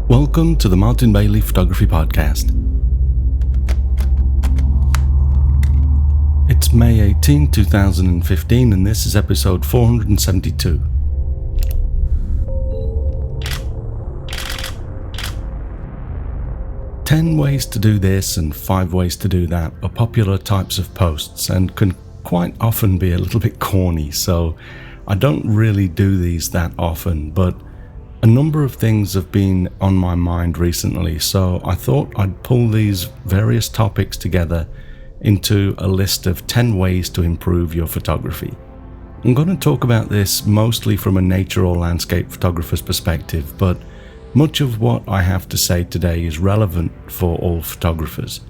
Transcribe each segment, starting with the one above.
Welcome to the Martin Bailey Photography Podcast. It's May 18, 2015, and this is episode 472. "10 ways to do this and 5 ways to do that" are popular types of posts and can quite often be a little bit corny, so I don't really do these that often, but a number of things have been on my mind recently, so I thought I'd pull these various topics together into a list of 10 ways to improve your photography. I'm going to talk about this mostly from a nature or landscape photographer's perspective, but much of what I have to say today is relevant for all photographers.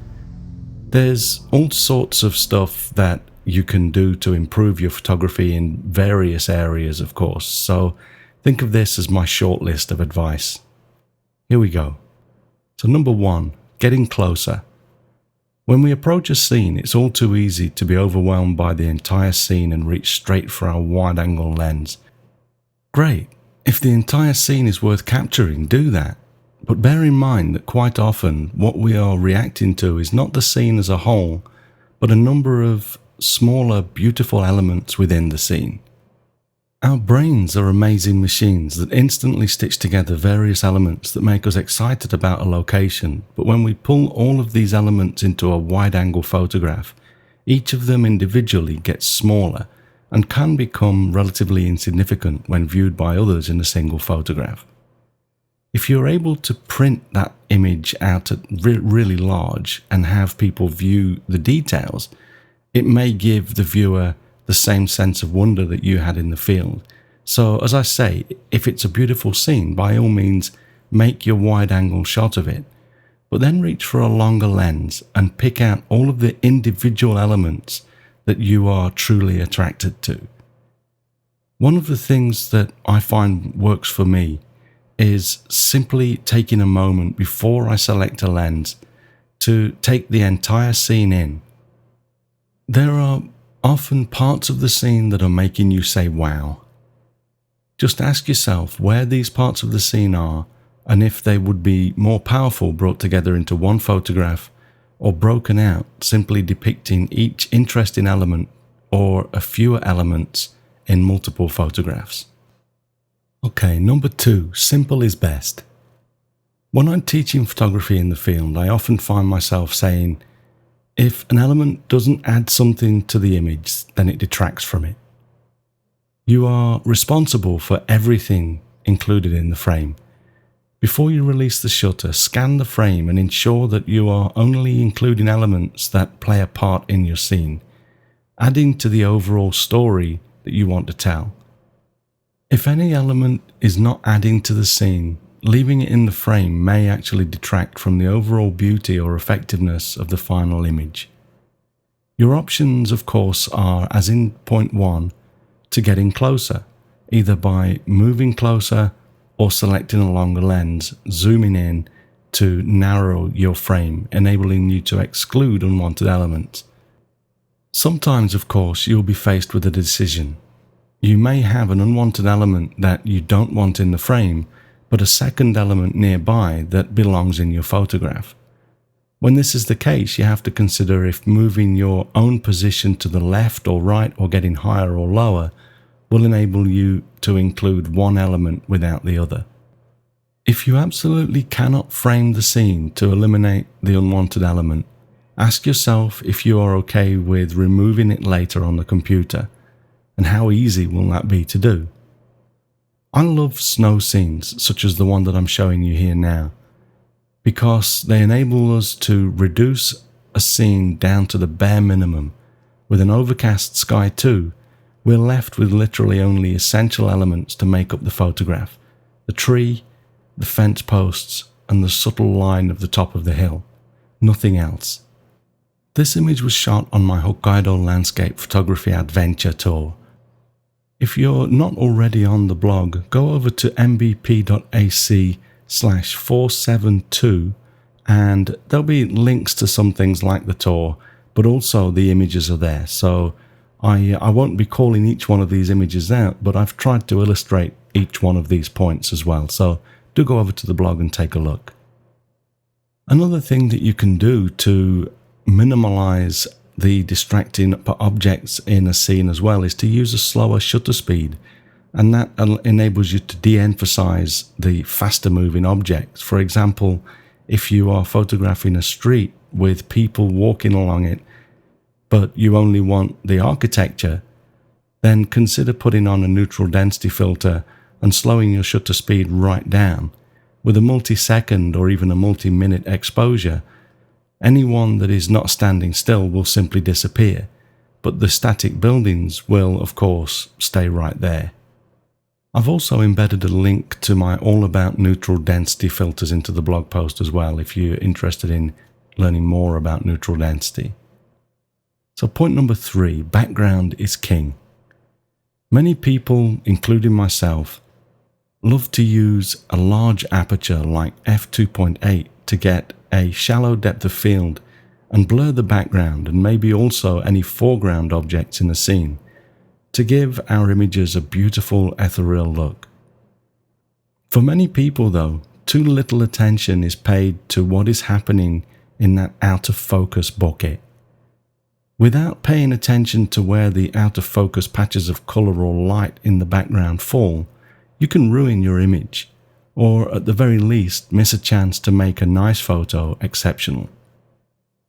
There's all sorts of stuff that you can do to improve your photography in various areas, of course, so think of this as my short list of advice. Here we go. So number 1, getting closer. When we approach a scene, it's all too easy to be overwhelmed by the entire scene and reach straight for our wide-angle lens. Great, if the entire scene is worth capturing, do that. But bear in mind that quite often what we are reacting to is not the scene as a whole, but a number of smaller, beautiful elements within the scene. Our brains are amazing machines that instantly stitch together various elements that make us excited about a location, but when we pull all of these elements into a wide-angle photograph, each of them individually gets smaller and can become relatively insignificant when viewed by others in a single photograph. If you're able to print that image out at really large and have people view the details, it may give the viewer the same sense of wonder that you had in the field. So, as I say, if it's a beautiful scene, by all means, make your wide-angle shot of it, but then reach for a longer lens and pick out all of the individual elements that you are truly attracted to. One of the things that I find works for me is simply taking a moment before I select a lens to take the entire scene in. There are often parts of the scene that are making you say wow. Just ask yourself where these parts of the scene are and if they would be more powerful brought together into one photograph or broken out, simply depicting each interesting element or a fewer elements in multiple photographs. Okay, number 2, simple is best. When I'm teaching photography in the field, I often find myself saying, if an element doesn't add something to the image, then it detracts from it. You are responsible for everything included in the frame. Before you release the shutter, scan the frame and ensure that you are only including elements that play a part in your scene, adding to the overall story that you want to tell. If any element is not adding to the scene, leaving it in the frame may actually detract from the overall beauty or effectiveness of the final image. Your options, of course, are, as in point 1, to getting closer, either by moving closer or selecting a longer lens, zooming in to narrow your frame, enabling you to exclude unwanted elements. Sometimes, of course, you'll be faced with a decision. You may have an unwanted element that you don't want in the frame, but a second element nearby that belongs in your photograph. When this is the case, you have to consider if moving your own position to the left or right or getting higher or lower will enable you to include one element without the other. If you absolutely cannot frame the scene to eliminate the unwanted element, ask yourself if you are okay with removing it later on the computer, and how easy will that be to do. I love snow scenes, such as the one that I'm showing you here now, because they enable us to reduce a scene down to the bare minimum. With an overcast sky too, we're left with literally only essential elements to make up the photograph: the tree, the fence posts, and the subtle line of the top of the hill. Nothing else. This image was shot on my Hokkaido Landscape Photography Adventure Tour. If you're not already on the blog, go over to mbp.ac/472 and there'll be links to some things like the tour, but also the images are there. So I won't be calling each one of these images out, but I've tried to illustrate each one of these points as well. So do go over to the blog and take a look. Another thing that you can do to minimize the distracting objects in a scene as well is to use a slower shutter speed, and that enables you to de-emphasize the faster moving objects. For example, if you are photographing a street with people walking along it, but you only want the architecture, then consider putting on a neutral density filter and slowing your shutter speed right down. With a multi-second or even a multi-minute exposure, anyone that is not standing still will simply disappear, but the static buildings will, of course, stay right there. I've also embedded a link to my all about neutral density filters into the blog post as well, if you're interested in learning more about neutral density. So point number 3, background is king. Many people, including myself, love to use a large aperture like f2.8 to get a shallow depth of field and blur the background and maybe also any foreground objects in the scene to give our images a beautiful ethereal look. For many people though, too little attention is paid to what is happening in that out of focus bucket. Without paying attention to where the out of focus patches of colour or light in the background fall, you can ruin your image, or at the very least miss a chance to make a nice photo exceptional.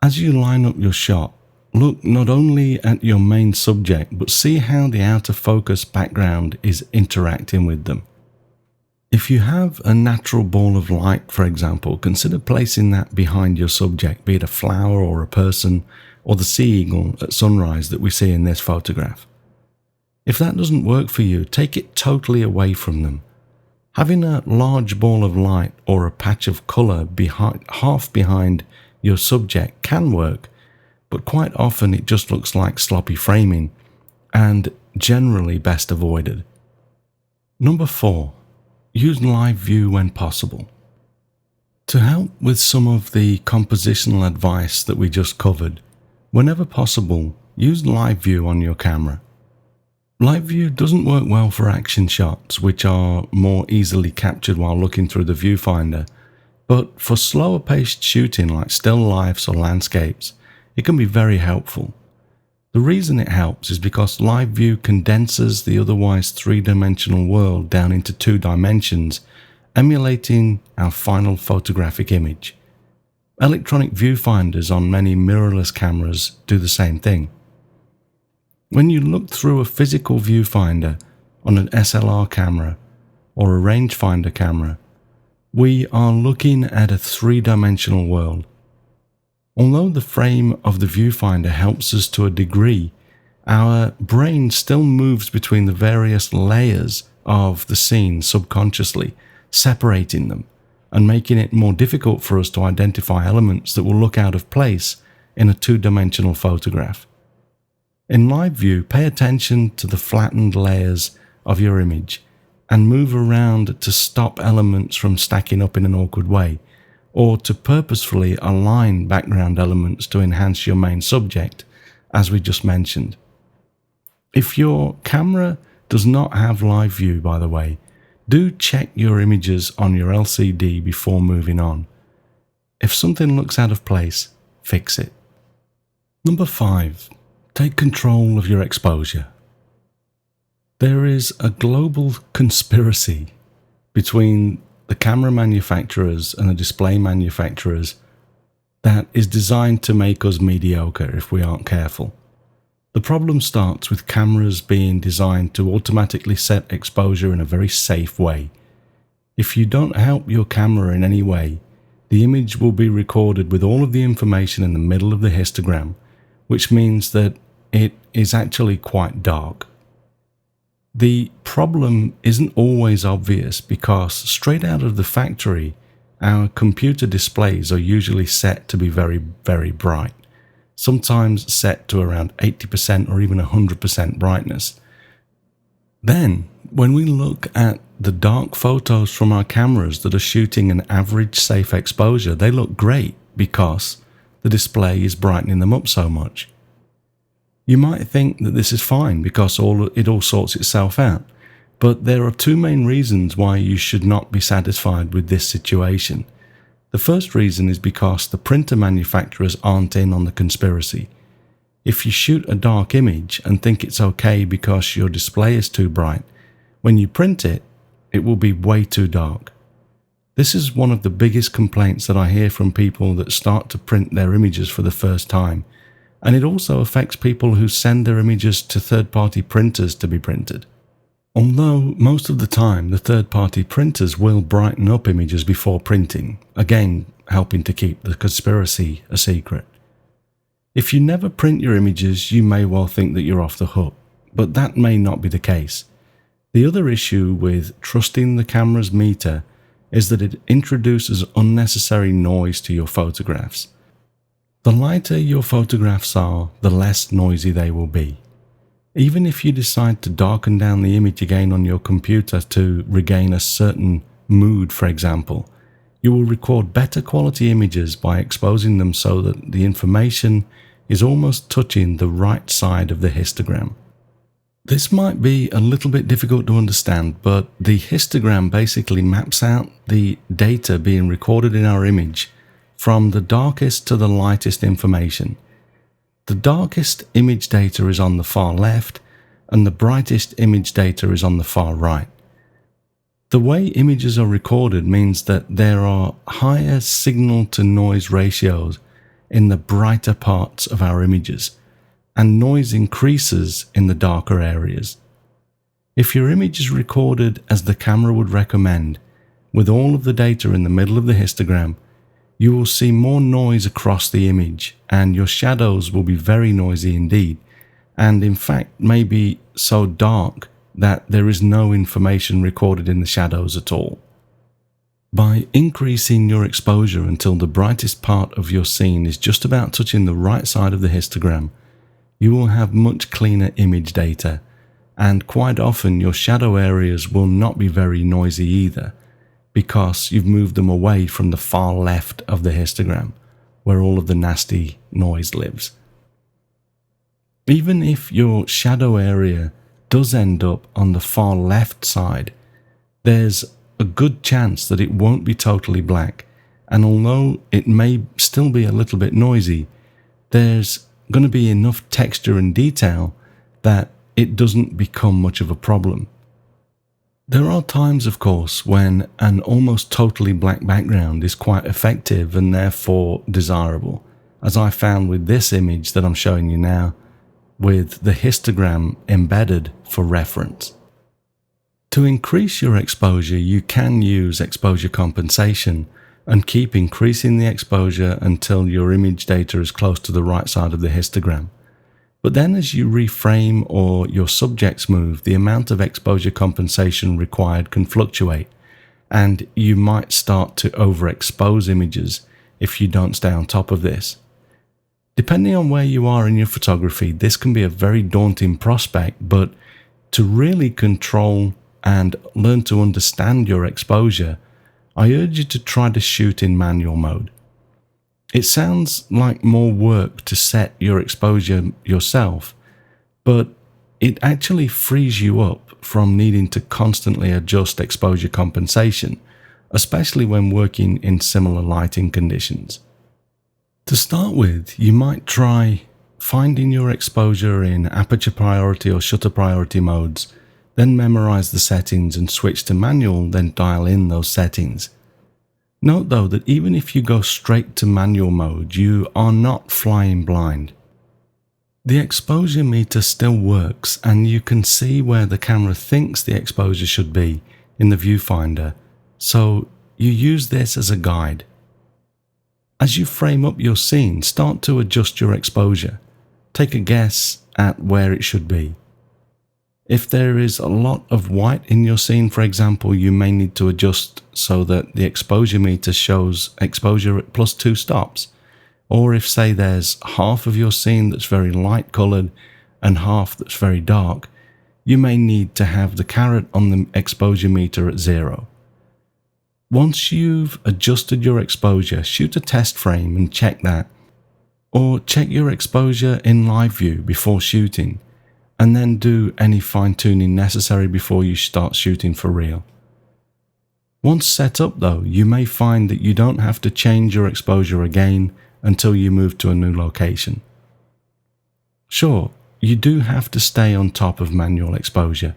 As you line up your shot, look not only at your main subject, but see how the out of focus background is interacting with them. If you have a natural ball of light, for example, consider placing that behind your subject, be it a flower or a person, or the sea eagle at sunrise that we see in this photograph. If that doesn't work for you, take it totally away from them. Having a large ball of light or a patch of colour half behind your subject can work, but quite often it just looks like sloppy framing and generally best avoided. Number 4, use live view when possible. To help with some of the compositional advice that we just covered, whenever possible, use live view on your camera. Live view doesn't work well for action shots, which are more easily captured while looking through the viewfinder, but for slower paced shooting like still lifes or landscapes, it can be very helpful. The reason it helps is because live view condenses the otherwise three-dimensional world down into 2 dimensions, emulating our final photographic image. Electronic viewfinders on many mirrorless cameras do the same thing. When you look through a physical viewfinder on an SLR camera or a rangefinder camera, we are looking at a 3-dimensional world. Although the frame of the viewfinder helps us to a degree, our brain still moves between the various layers of the scene subconsciously, separating them and making it more difficult for us to identify elements that will look out of place in a 2-dimensional photograph. In live view, pay attention to the flattened layers of your image and move around to stop elements from stacking up in an awkward way, or to purposefully align background elements to enhance your main subject, as we just mentioned. If your camera does not have live view, by the way, do check your images on your LCD before moving on. If something looks out of place, fix it. Number 5. Take control of your exposure. There is a global conspiracy between the camera manufacturers and the display manufacturers that is designed to make us mediocre if we aren't careful. The problem starts with cameras being designed to automatically set exposure in a very safe way. If you don't help your camera in any way, the image will be recorded with all of the information in the middle of the histogram, which means that it is actually quite dark. The problem isn't always obvious because straight out of the factory, our computer displays are usually set to be very, very bright, sometimes set to around 80% or even 100% brightness. Then, when we look at the dark photos from our cameras that are shooting an average safe exposure, they look great because the display is brightening them up so much. You might think that this is fine because it all sorts itself out, But there are two main reasons why you should not be satisfied with this situation. The first reason is because the printer manufacturers aren't in on the conspiracy. If you shoot a dark image and think it's okay because your display is too bright, when you print it, it will be way too dark. This is one of the biggest complaints that I hear from people that start to print their images for the first time, and it also affects people who send their images to third-party printers to be printed. Although most of the time the third-party printers will brighten up images before printing, again helping to keep the conspiracy a secret. If you never print your images, you may well think that you're off the hook, but that may not be the case. The other issue with trusting the camera's meter is that it introduces unnecessary noise to your photographs. The lighter your photographs are, the less noisy they will be. Even if you decide to darken down the image again on your computer to regain a certain mood, for example, you will record better quality images by exposing them so that the information is almost touching the right side of the histogram. This might be a little bit difficult to understand, but the histogram basically maps out the data being recorded in our image from the darkest to the lightest information. The darkest image data is on the far left, and the brightest image data is on the far right. The way images are recorded means that there are higher signal-to-noise ratios in the brighter parts of our images, and noise increases in the darker areas. If your image is recorded as the camera would recommend, with all of the data in the middle of the histogram, you will see more noise across the image, and your shadows will be very noisy indeed, and in fact may be so dark that there is no information recorded in the shadows at all. By increasing your exposure until the brightest part of your scene is just about touching the right side of the histogram, you will have much cleaner image data, and quite often your shadow areas will not be very noisy either, because you've moved them away from the far left of the histogram, where all of the nasty noise lives. Even if your shadow area does end up on the far left side, there's a good chance that it won't be totally black, and although it may still be a little bit noisy, there's going to be enough texture and detail that it doesn't become much of a problem. There are times, of course, when an almost totally black background is quite effective and therefore desirable, as I found with this image that I'm showing you now, with the histogram embedded for reference. To increase your exposure, you can use exposure compensation and keep increasing the exposure until your image data is close to the right side of the histogram. But then as you reframe or your subjects move, the amount of exposure compensation required can fluctuate, and you might start to overexpose images if you don't stay on top of this. Depending on where you are in your photography, this can be a very daunting prospect, but to really control and learn to understand your exposure, I urge you to try to shoot in manual mode. It sounds like more work to set your exposure yourself, but it actually frees you up from needing to constantly adjust exposure compensation, especially when working in similar lighting conditions. To start with, you might try finding your exposure in aperture priority or shutter priority modes, then memorize the settings and switch to manual, then dial in those settings. Note though that even if you go straight to manual mode, you are not flying blind. The exposure meter still works, and you can see where the camera thinks the exposure should be in the viewfinder, so you use this as a guide. As you frame up your scene, start to adjust your exposure. Take a guess at where it should be. If there is a lot of white in your scene, for example, you may need to adjust so that the exposure meter shows exposure at +2 stops. Or if, say, there's half of your scene that's very light colored and half that's very dark, you may need to have the caret on the exposure meter at 0. Once you've adjusted your exposure, shoot a test frame and check that. Or check your exposure in live view before shooting, and then do any fine-tuning necessary before you start shooting for real. Once set up though, you may find that you don't have to change your exposure again until you move to a new location. Sure, you do have to stay on top of manual exposure,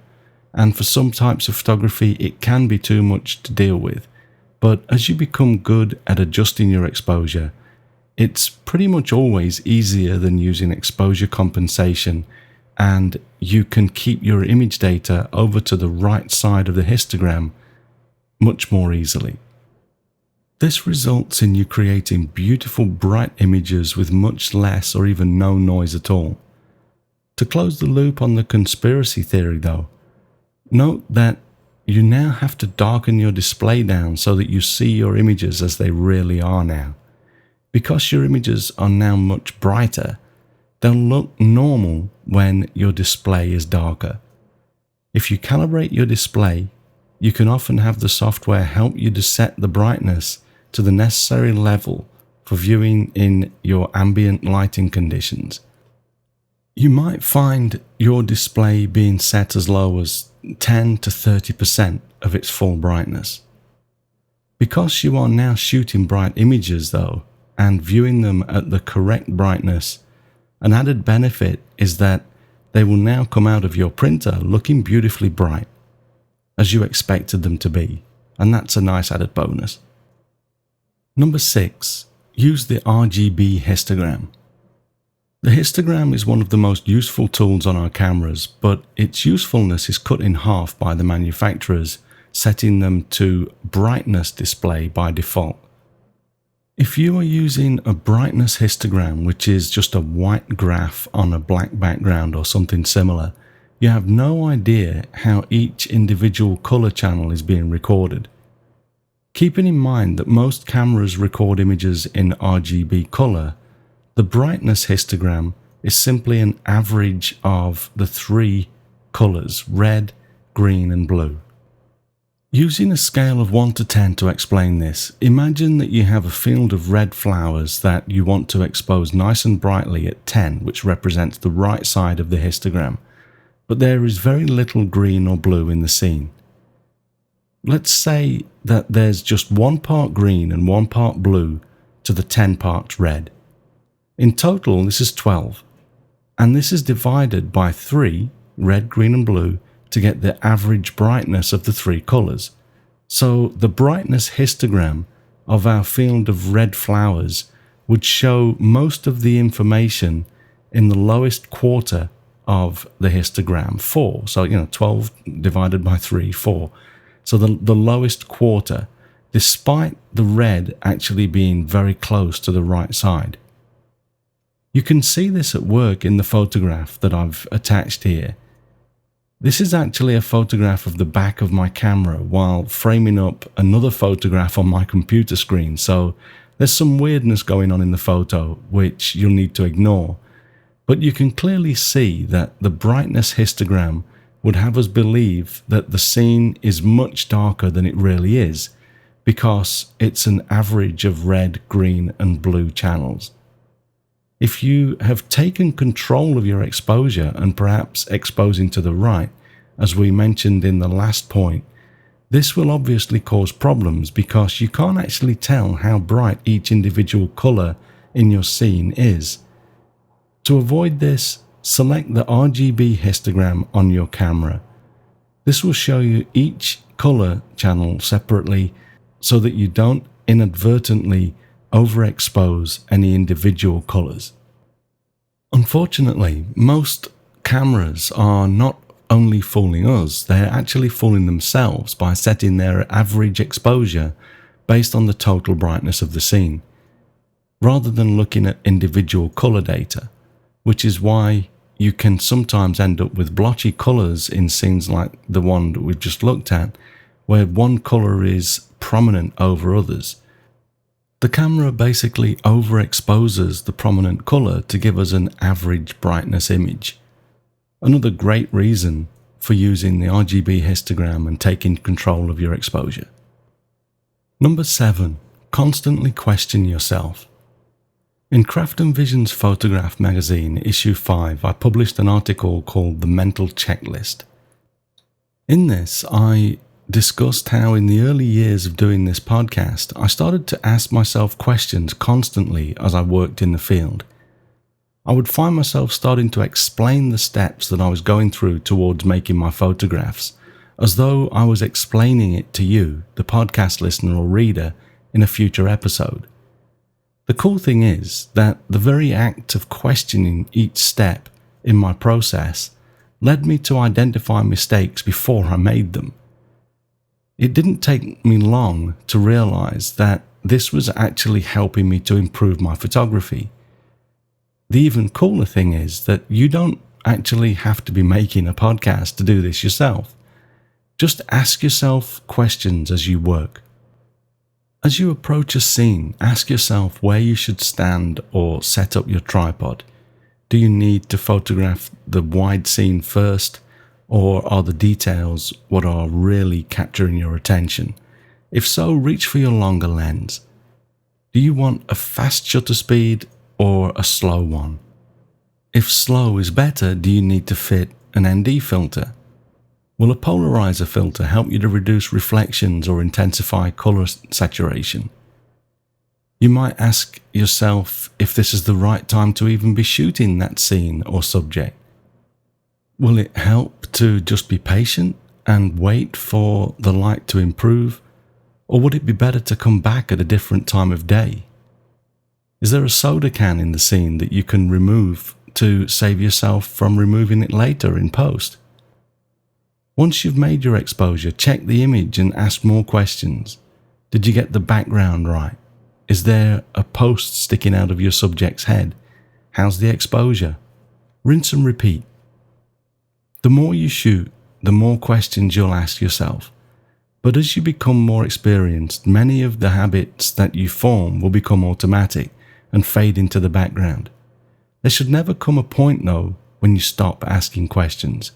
and for some types of photography it can be too much to deal with, but as you become good at adjusting your exposure, it's pretty much always easier than using exposure compensation, and you can keep your image data over to the right side of the histogram much more easily. This results in you creating beautiful bright images with much less or even no noise at all. To close the loop on the conspiracy theory though, note that you now have to darken your display down so that you see your images as they really are now. Because your images are now much brighter, they'll look normal when your display is darker. If you calibrate your display, you can often have the software help you to set the brightness to the necessary level for viewing in your ambient lighting conditions. You might find your display being set as low as 10 to 30% of its full brightness. Because you are now shooting bright images though, and viewing them at the correct brightness, an added benefit is that they will now come out of your printer looking beautifully bright, as you expected them to be, and that's a nice added bonus. Number 6. Use the RGB histogram. The histogram is one of the most useful tools on our cameras, but its usefulness is cut in half by the manufacturers, setting them to brightness display by default. If you are using a brightness histogram, which is just a white graph on a black background or something similar, you have no idea how each individual color channel is being recorded. Keeping in mind that most cameras record images in RGB color, the brightness histogram is simply an average of the three colors, red, green, and blue. Using a scale of 1 to 10 to explain this, imagine that you have a field of red flowers that you want to expose nice and brightly at 10, which represents the right side of the histogram, but there is very little green or blue in the scene. Let's say that there's just 1 part green and 1 part blue to the 10 parts red. In total, this is 12, and this is divided by 3, red, green, and blue, to get the average brightness of the 3 colors. So the brightness histogram of our field of red flowers would show most of the information in the lowest quarter of the histogram, 4. So, 12 divided by 3, 4. So the lowest quarter, despite the red actually being very close to the right side. You can see this at work in the photograph that I've attached here. This is actually a photograph of the back of my camera while framing up another photograph on my computer screen, so there's some weirdness going on in the photo which you'll need to ignore. But you can clearly see that the brightness histogram would have us believe that the scene is much darker than it really is, because it's an average of red, green, and blue channels. If you have taken control of your exposure and perhaps exposing to the right, as we mentioned in the last point, this will obviously cause problems because you can't actually tell how bright each individual color in your scene is. To avoid this, select the RGB histogram on your camera. This will show you each color channel separately so that you don't inadvertently overexpose any individual colors. Unfortunately, most cameras are not only fooling us, they're actually fooling themselves by setting their average exposure based on the total brightness of the scene, rather than looking at individual color data, which is why you can sometimes end up with blotchy colors in scenes like the one that we've just looked at, where one color is prominent over others. The camera basically overexposes the prominent color to give us an average brightness image. Another great reason for using the RGB histogram and taking control of your exposure. Number 7, constantly question yourself. In Craft and Vision's Photograph magazine, issue 5, I published an article called The Mental Checklist. In this, I discussed how in the early years of doing this podcast, I started to ask myself questions constantly as I worked in the field. I would find myself starting to explain the steps that I was going through towards making my photographs, as though I was explaining it to you, the podcast listener or reader, in a future episode. The cool thing is that the very act of questioning each step in my process led me to identify mistakes before I made them. It didn't take me long to realize that this was actually helping me to improve my photography. The even cooler thing is that you don't actually have to be making a podcast to do this yourself. Just ask yourself questions as you work. As you approach a scene, ask yourself where you should stand or set up your tripod. Do you need to photograph the wide scene first, or are the details what are really capturing your attention? If so, reach for your longer lens. Do you want a fast shutter speed or a slow one? If slow is better, do you need to fit an ND filter? Will a polarizer filter help you to reduce reflections or intensify color saturation? You might ask yourself if this is the right time to even be shooting that scene or subject. Will it help to just be patient and wait for the light to improve, or would it be better to come back at a different time of day? Is there a soda can in the scene that you can remove to save yourself from removing it later in post? Once you've made your exposure, check the image and ask more questions. Did you get the background right? Is there a post sticking out of your subject's head? How's the exposure? Rinse and repeat. The more you shoot, the more questions you'll ask yourself. But as you become more experienced, many of the habits that you form will become automatic and fade into the background. There should never come a point, though, when you stop asking questions.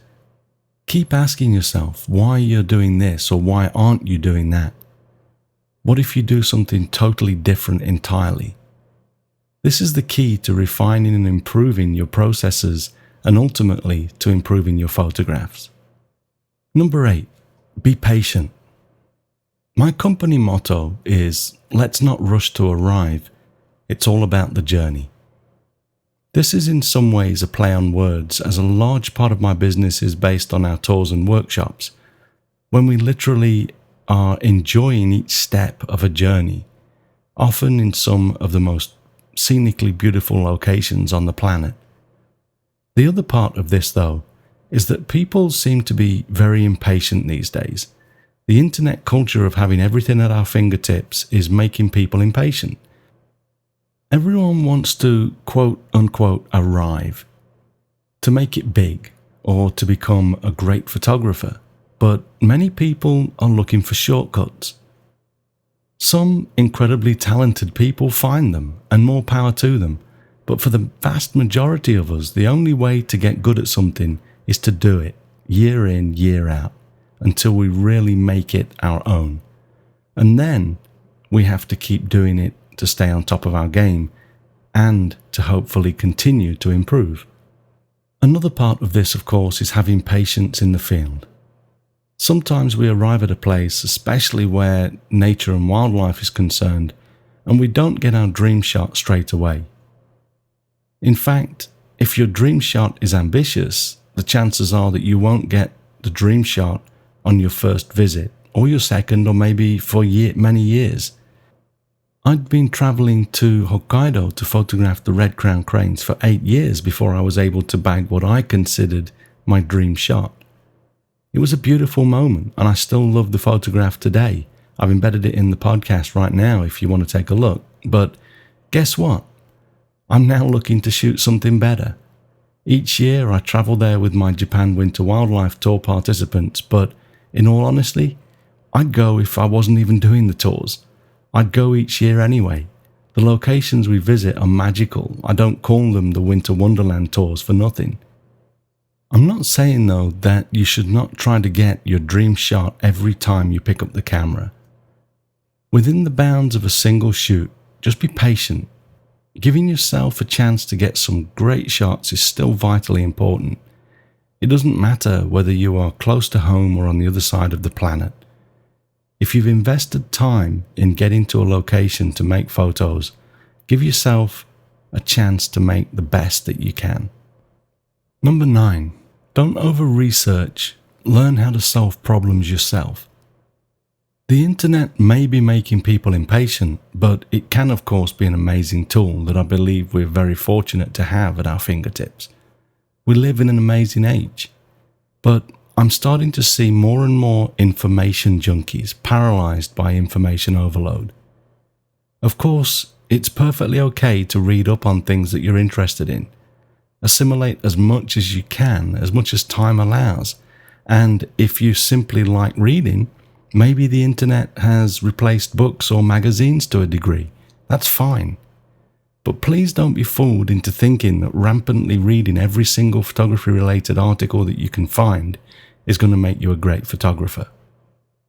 Keep asking yourself why you're doing this or why aren't you doing that? What if you do something totally different entirely? This is the key to refining and improving your processes and ultimately to improving your photographs. Number 8, be patient. My company motto is, let's not rush to arrive. It's all about the journey. This is in some ways a play on words, as a large part of my business is based on our tours and workshops, when we literally are enjoying each step of a journey, often in some of the most scenically beautiful locations on the planet. The other part of this, though, is that people seem to be very impatient these days. The internet culture of having everything at our fingertips is making people impatient. Everyone wants to, quote-unquote, arrive, to make it big, or to become a great photographer, but many people are looking for shortcuts. Some incredibly talented people find them, and more power to them, but for the vast majority of us, the only way to get good at something is to do it, year in, year out, until we really make it our own. And then we have to keep doing it to stay on top of our game and to hopefully continue to improve. Another part of this, of course, is having patience in the field. Sometimes we arrive at a place, especially where nature and wildlife is concerned, and we don't get our dream shot straight away. In fact, if your dream shot is ambitious, the chances are that you won't get the dream shot on your first visit, or your second, or maybe for many years. I'd been traveling to Hokkaido to photograph the red-crowned cranes for 8 years before I was able to bag what I considered my dream shot. It was a beautiful moment, and I still love the photograph today. I've embedded it in the podcast right now if you want to take a look. But guess what? I'm now looking to shoot something better. Each year I travel there with my Japan Winter Wildlife Tour participants, but in all honesty, I'd go if I wasn't even doing the tours. I'd go each year anyway. The locations we visit are magical. I don't call them the Winter Wonderland tours for nothing. I'm not saying, though, that you should not try to get your dream shot every time you pick up the camera. Within the bounds of a single shoot, just be patient. Giving yourself a chance to get some great shots is still vitally important. It doesn't matter whether you are close to home or on the other side of the planet. If you've invested time in getting to a location to make photos, give yourself a chance to make the best that you can. Number 9, don't over-research. Learn how to solve problems yourself. The internet may be making people impatient, but it can of course be an amazing tool that I believe we're very fortunate to have at our fingertips. We live in an amazing age, but I'm starting to see more and more information junkies paralyzed by information overload. Of course, it's perfectly okay to read up on things that you're interested in. Assimilate as much as you can, as much as time allows. And if you simply like reading, maybe the internet has replaced books or magazines to a degree. That's fine. But please don't be fooled into thinking that rampantly reading every single photography-related article that you can find is going to make you a great photographer.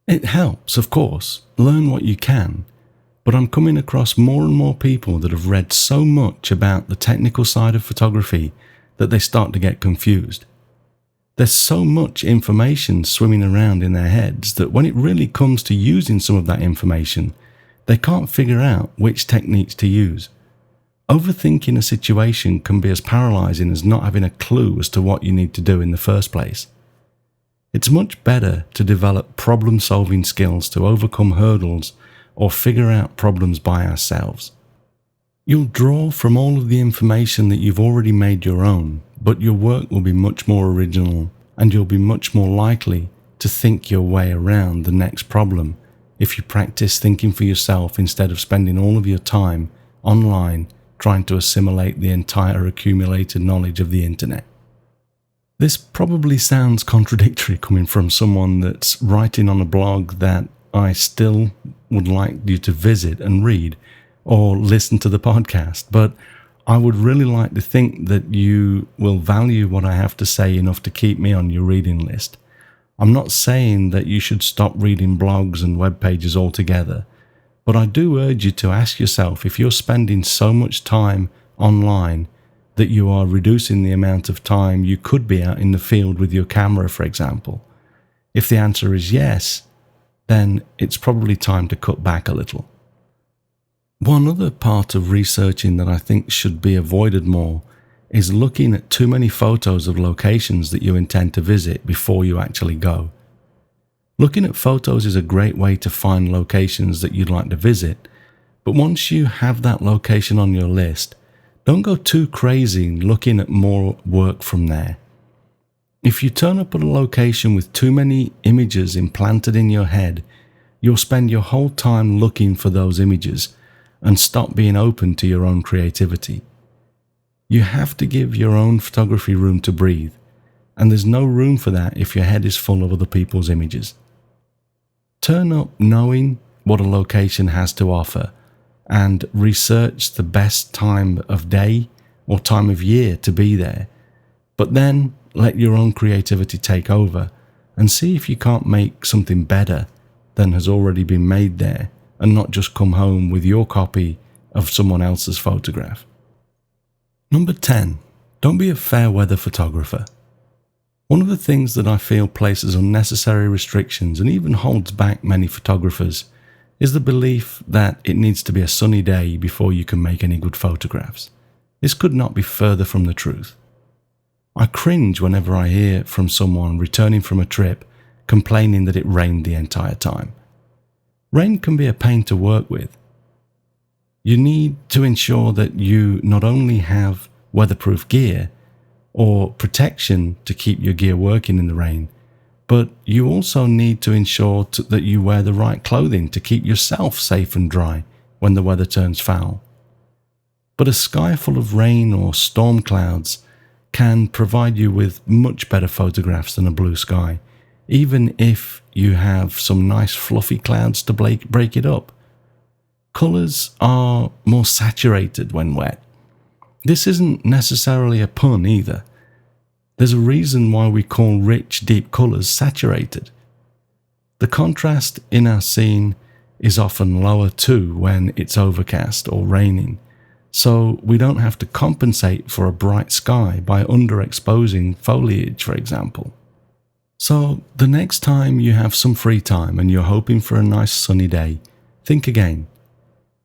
It helps, of course. Learn what you can. But I'm coming across more and more people that have read so much about the technical side of photography that they start to get confused. There's so much information swimming around in their heads that when it really comes to using some of that information, they can't figure out which techniques to use. Overthinking a situation can be as paralyzing as not having a clue as to what you need to do in the first place. It's much better to develop problem-solving skills to overcome hurdles or figure out problems by ourselves. You'll draw from all of the information that you've already made your own, but your work will be much more original and you'll be much more likely to think your way around the next problem if you practice thinking for yourself instead of spending all of your time online trying to assimilate the entire accumulated knowledge of the internet. This probably sounds contradictory coming from someone that's writing on a blog that I still would like you to visit and read or listen to the podcast, but I would really like to think that you will value what I have to say enough to keep me on your reading list. I'm not saying that you should stop reading blogs and web pages altogether, but I do urge you to ask yourself if you're spending so much time online that you are reducing the amount of time you could be out in the field with your camera, for example. If the answer is yes, then it's probably time to cut back a little. One other part of researching that I think should be avoided more is looking at too many photos of locations that you intend to visit before you actually go. Looking at photos is a great way to find locations that you'd like to visit, but once you have that location on your list, don't go too crazy looking at more work from there. If you turn up at a location with too many images implanted in your head, you'll spend your whole time looking for those images and stop being open to your own creativity. You have to give your own photography room to breathe, and there's no room for that if your head is full of other people's images. Turn up knowing what a location has to offer and research the best time of day or time of year to be there, but then let your own creativity take over and see if you can't make something better than has already been made there and not just come home with your copy of someone else's photograph. Number 10, don't be a fair weather photographer. One of the things that I feel places unnecessary restrictions and even holds back many photographers is the belief that it needs to be a sunny day before you can make any good photographs. This could not be further from the truth. I cringe whenever I hear from someone returning from a trip complaining that it rained the entire time. Rain can be a pain to work with. You need to ensure that you not only have weatherproof gear or protection to keep your gear working in the rain, but you also need to ensure that you wear the right clothing to keep yourself safe and dry when the weather turns foul. But a sky full of rain or storm clouds can provide you with much better photographs than a blue sky, even if you have some nice fluffy clouds to break it up. Colours are more saturated when wet. This isn't necessarily a pun either. There's a reason why we call rich, deep colours saturated. The contrast in our scene is often lower too when it's overcast or raining, so we don't have to compensate for a bright sky by underexposing foliage, for example. So the next time you have some free time and you're hoping for a nice sunny day, think again.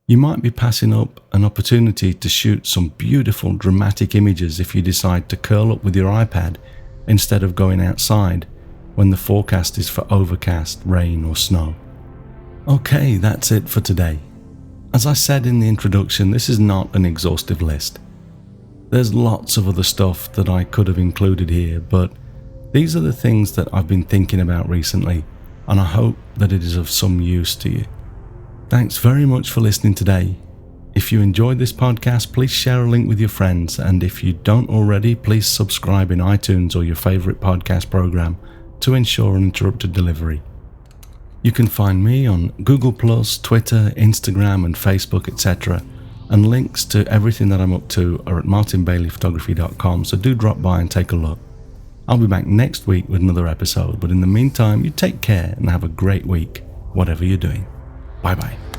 You might be passing up an opportunity to shoot some beautiful dramatic images if you decide to curl up with your iPad instead of going outside when the forecast is for overcast, rain or snow. Okay, that's it for today. As I said in the introduction, this is not an exhaustive list. There's lots of other stuff that I could have included here, but these are the things that I've been thinking about recently, and I hope that it is of some use to you. Thanks very much for listening today. If you enjoyed this podcast, please share a link with your friends, and if you don't already, please subscribe in iTunes or your favorite podcast program to ensure uninterrupted delivery. You can find me on Google+, Twitter, Instagram and Facebook, etc. And links to everything that I'm up to are at martinbaileyphotography.com, so do drop by and take a look. I'll be back next week with another episode, but in the meantime, you take care and have a great week, whatever you're doing. Bye-bye.